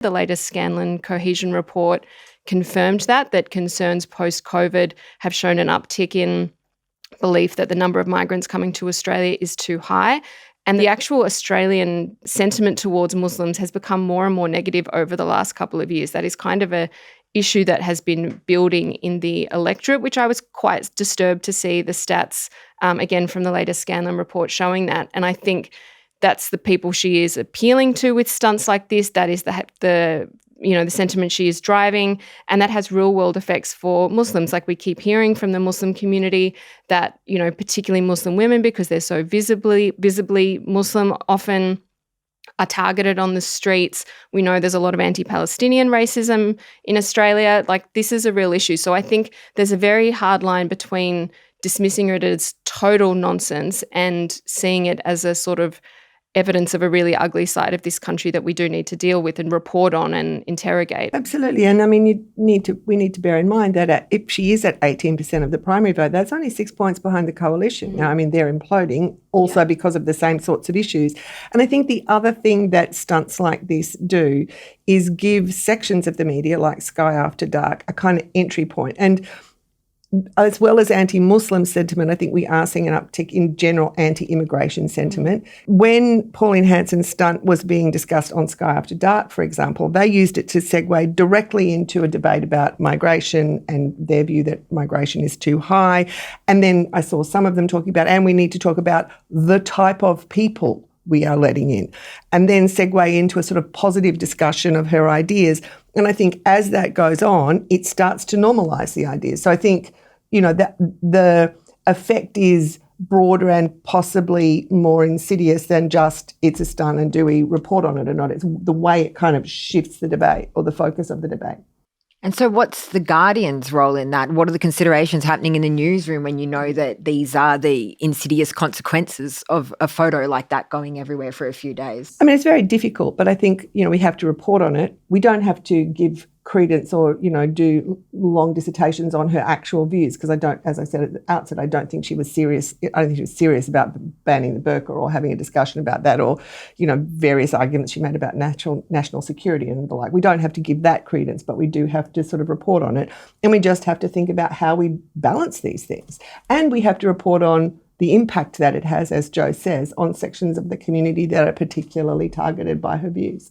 The latest Scanlon Cohesion report confirmed that concerns post-COVID have shown an uptick in belief that the number of migrants coming to Australia is too high. And the actual Australian sentiment towards Muslims has become more and more negative over the last couple of years. That is kind of a issue that has been building in the electorate, which I was quite disturbed to see the stats, again, from the latest Scanlon report showing that. And I think that's the people she is appealing to with stunts like this. That is the sentiment she is driving, and that has real world effects for Muslims. Like we keep hearing from the Muslim community that, particularly Muslim women, because they're so visibly Muslim, often are targeted on the streets. We know there's a lot of anti-Palestinian racism in Australia. Like this is a real issue. So I think there's a very hard line between dismissing it as total nonsense and seeing it as a sort of evidence of a really ugly side of this country that we do need to deal with and report on and interrogate. Absolutely. And I mean, we need to bear in mind that if she is at 18% of the primary vote, that's only 6 points behind the coalition. Now, I mean, they're imploding also because of the same sorts of issues. And I think the other thing that stunts like this do is give sections of the media, like Sky After Dark, a kind of entry point. And as well as anti-Muslim sentiment, I think we are seeing an uptick in general anti-immigration sentiment. When Pauline Hanson's stunt was being discussed on Sky After Dark, for example, they used it to segue directly into a debate about migration and their view that migration is too high. And then I saw some of them talking about, and we need to talk about the type of people we are letting in, and then segue into a sort of positive discussion of her ideas. And I think as that goes on, it starts to normalise the ideas. So I think, that the effect is broader and possibly more insidious than just it's a stunt and do we report on it or not. It's the way it kind of shifts the debate or the focus of the debate. And so what's the Guardian's role in that? What are the considerations happening in the newsroom when you know that these are the insidious consequences of a photo like that going everywhere for a few days? I mean, it's very difficult, but I think, we have to report on it. We don't have to give credence or, do long dissertations on her actual views, because as I said at the outset, I don't think she was serious. I don't think she was serious about banning the burqa or having a discussion about that or, various arguments she made about national security and the like. We don't have to give that credence, but we do have to sort of report on it. And we just have to think about how we balance these things. And we have to report on the impact that it has, as Jo says, on sections of the community that are particularly targeted by her views.